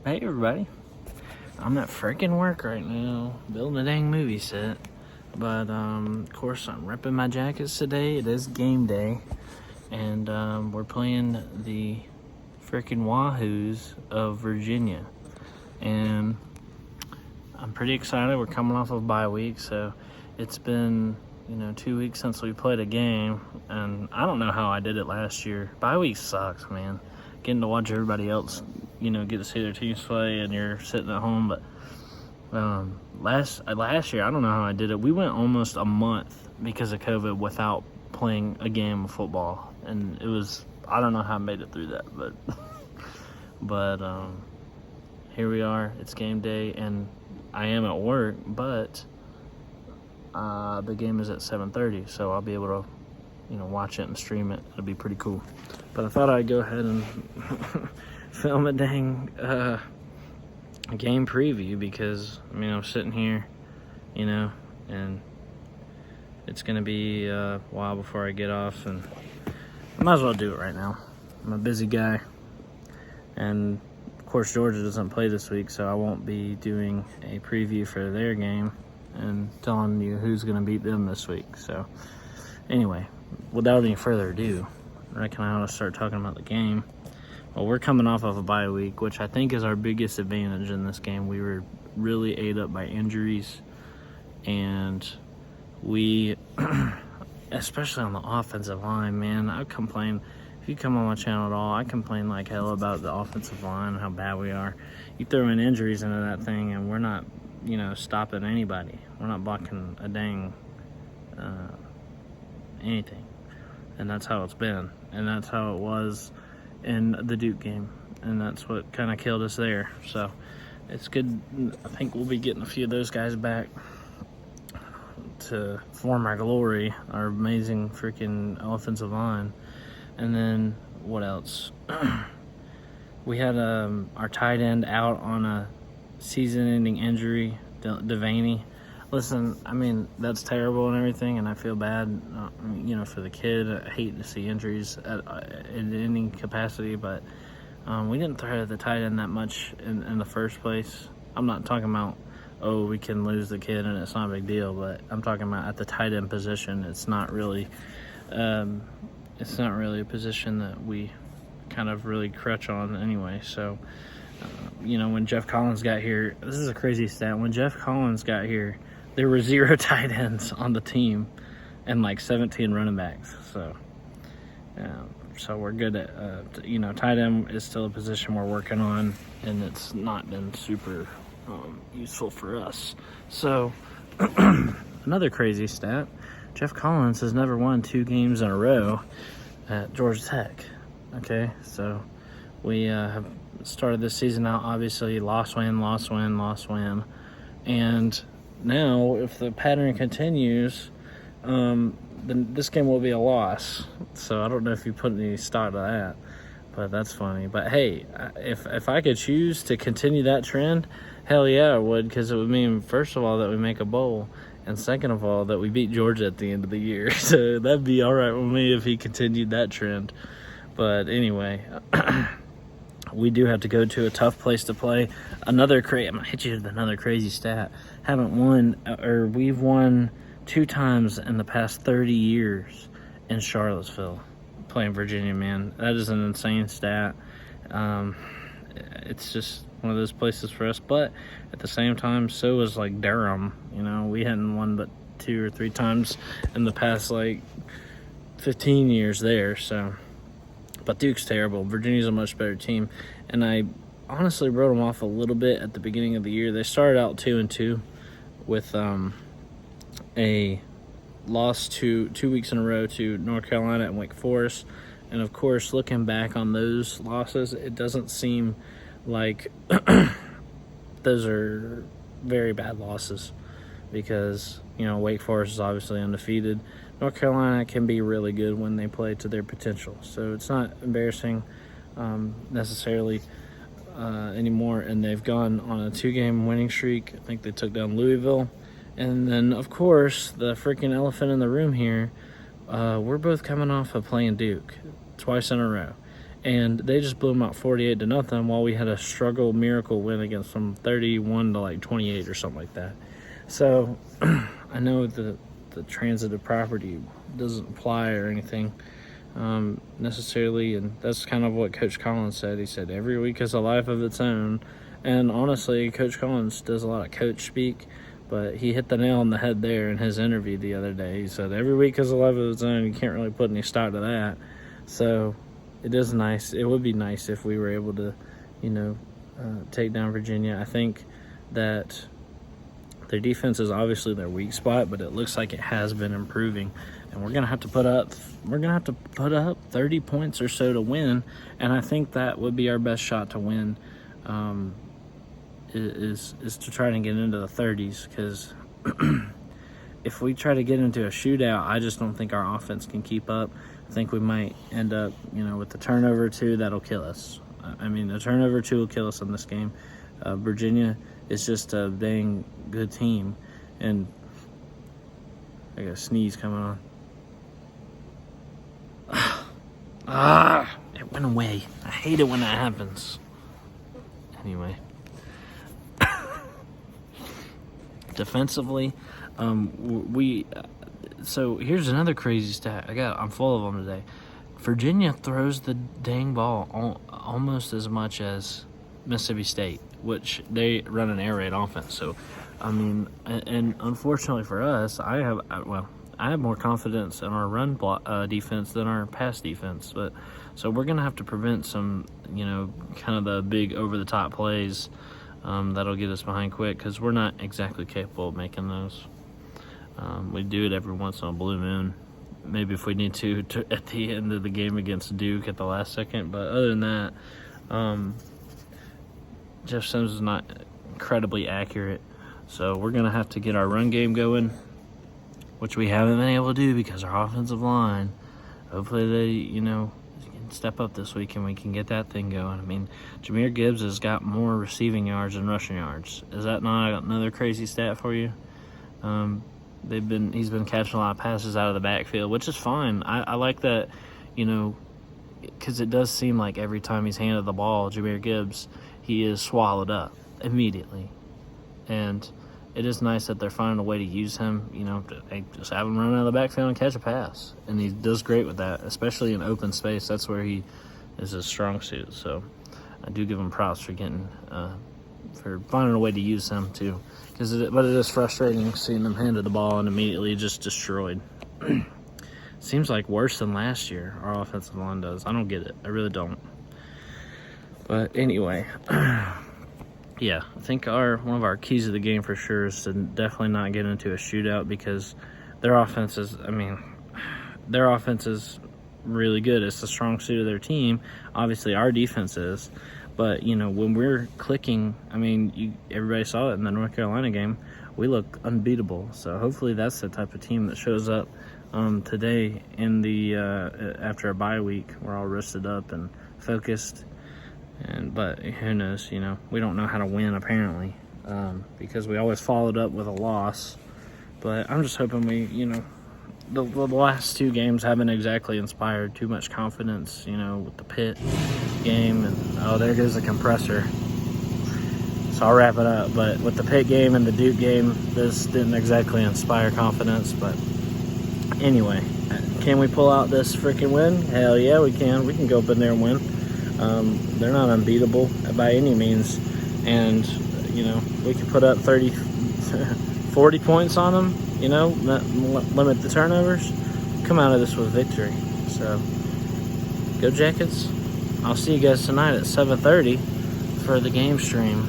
Hey everybody, I'm at freaking work right now, building a dang movie set. But of course I'm repping my jackets today. It is game day, and we're playing the freaking Wahoos of Virginia, and I'm pretty excited. We're coming off of bye week, so it's been 2 weeks since we played a game, and I don't know how I did it last year. Bye week sucks, man. Getting to watch everybody else get to see their teams play, and you're sitting at home. But last year, I don't know how I did it. We went almost a month because of COVID without playing a game of football, and I don't know how I made it through that, but here we are. It's game day, and I am at work, but the game is at 7:30, so I'll be able to watch it and stream it. It'll be pretty cool. But I thought I'd go ahead and film a dang game preview, because I'm sitting here, and it's gonna be a while before I get off, and I might as well do it right now. I'm a busy guy, and of course Georgia doesn't play this week, so I won't be doing a preview for their game and telling you who's gonna beat them this week. So anyway, without any further ado, I reckon I ought to start talking about the game. Well, we're coming off of a bye week, which I think is our biggest advantage in this game. We were really ate up by injuries, and we, especially on the offensive line, man, I complain. If you come on my channel at all, I complain like hell about the offensive line, how bad we are. You throw in injuries into that thing, and we're not, stopping anybody. We're not blocking a dang anything. And that's how it's been. And that's how it was in the Duke game. And that's what kind of killed us there. So it's good. I think we'll be getting a few of those guys back to form our glory, our amazing freaking offensive line. And then what else? We had our tight end out on a season-ending injury, Devaney. Listen, that's terrible and everything, and I feel bad, for the kid. I hate to see injuries in any capacity, but we didn't throw the tight end that much in the first place. I'm not talking about, we can lose the kid and it's not a big deal, but I'm talking about at the tight end position. It's not really a position that we kind of really crutch on anyway. So, when Jeff Collins got here, this is a crazy stat. When Jeff Collins got here, there were 0 tight ends on the team and like 17 running backs. So we're good at, tight end is still a position we're working on, and it's not been super useful for us. So another crazy stat, Jeff Collins has never won 2 games in a row at Georgia Tech. Okay, so we have started this season out, obviously, loss, win, and now, if the pattern continues, then this game will be a loss. So I don't know if you put any stock to that, but that's funny. But hey, if I could choose to continue that trend, hell yeah, I would, because it would mean, first of all, that we make a bowl, and second of all, that we beat Georgia at the end of the year. So that'd be all right with me if he continued that trend. But anyway, we do have to go to a tough place to play. I'm gonna hit you with another crazy stat. We've won 2 times in the past 30 years in Charlottesville, playing Virginia, man. That is an insane stat. It's just one of those places for us, but at the same time, so is like Durham. We hadn't won but 2 or 3 times in the past 15 years there. So, but Duke's terrible. Virginia's a much better team, and I honestly wrote them off a little bit at the beginning of the year. They started out 2-2 with a loss 2 weeks in a row to North Carolina and Wake Forest. And of course, looking back on those losses, it doesn't seem like those are very bad losses, because Wake Forest is obviously undefeated. North Carolina can be really good when they play to their potential, so it's not embarrassing necessarily anymore. And they've gone on a 2-game winning streak. I think they took down Louisville, and then of course the freaking elephant in the room here, we're both coming off of playing Duke twice in a row, and they just blew them out 48-0 while we had a struggle miracle win against them 31 to like 28 or something like that. So I know the transitive property doesn't apply or anything necessarily, and that's kind of what Coach Collins said. He said every week is a life of its own, and honestly, Coach Collins does a lot of coach speak, but he hit the nail on the head there in his interview the other day. He said every week is a life of its own. You can't really put any stock to that. So it is nice. It would be nice if we were able to, take down Virginia. I think that their defense is obviously their weak spot, but it looks like it has been improving. And we're gonna have to put up 30 points or so to win. And I think that would be our best shot to win. Is to try to get into the 30s, because if we try to get into a shootout, I just don't think our offense can keep up. I think we might end up, with the turnover too. That'll kill us. I mean, the turnover too will kill us in this game. Virginia is just a dang good team, and I got a sneeze coming on. It went away. I hate it when that happens. Anyway. Defensively, so here's another crazy stat. I'm full of them today. Virginia throws the dang ball almost as much as Mississippi State, which they run an air raid offense. So, I mean, and unfortunately for us, I have more confidence in our run defense than our pass defense. But so we're gonna have to prevent some, kind of the big over-the-top plays. That'll get us behind quick, because we're not exactly capable of making those. We do it every once in a blue moon. Maybe if we need to at the end of the game against Duke at the last second. But other than that, Jeff Sims is not incredibly accurate. So we're going to have to get our run game going, which we haven't been able to do because our offensive line, hopefully they, step up this week and we can get that thing going. I mean, Jahmyr Gibbs has got more receiving yards than rushing yards. Is that not another crazy stat for you? He's been catching a lot of passes out of the backfield, which is fine. I like that, because it does seem like every time he's handed the ball, Jahmyr Gibbs, he is swallowed up immediately. And it is nice that they're finding a way to use him, they just have him run out of the backfield and catch a pass. And he does great with that, especially in open space. That's where he is his strong suit. So I do give him props for for finding a way to use him too. But it is frustrating seeing them handed the ball and immediately just destroyed. Seems like worse than last year, our offensive line does. I don't get it. I really don't. But anyway, yeah, I think one of our keys of the game for sure is to definitely not get into a shootout, because their offense is really good. It's the strong suit of their team. Obviously, our defense is. But, when we're clicking, everybody saw it in the North Carolina game. We look unbeatable. So hopefully that's the type of team that shows up today in the after a bye week. We're all rested up and focused. But who knows, we don't know how to win apparently, because we always followed up with a loss. But I'm just hoping the last two games haven't exactly inspired too much confidence, with the Pitt game. And there goes the compressor. So I'll wrap it up. But with the Pitt game and the Duke game, this didn't exactly inspire confidence. But anyway, can we pull out this freaking win? Hell yeah, we can. We can go up in there and win. They're not unbeatable by any means. And, we can put up 40 points on them, limit the turnovers, come out of this with victory. So, go Jackets. I'll see you guys tonight at 7:30 for the game stream.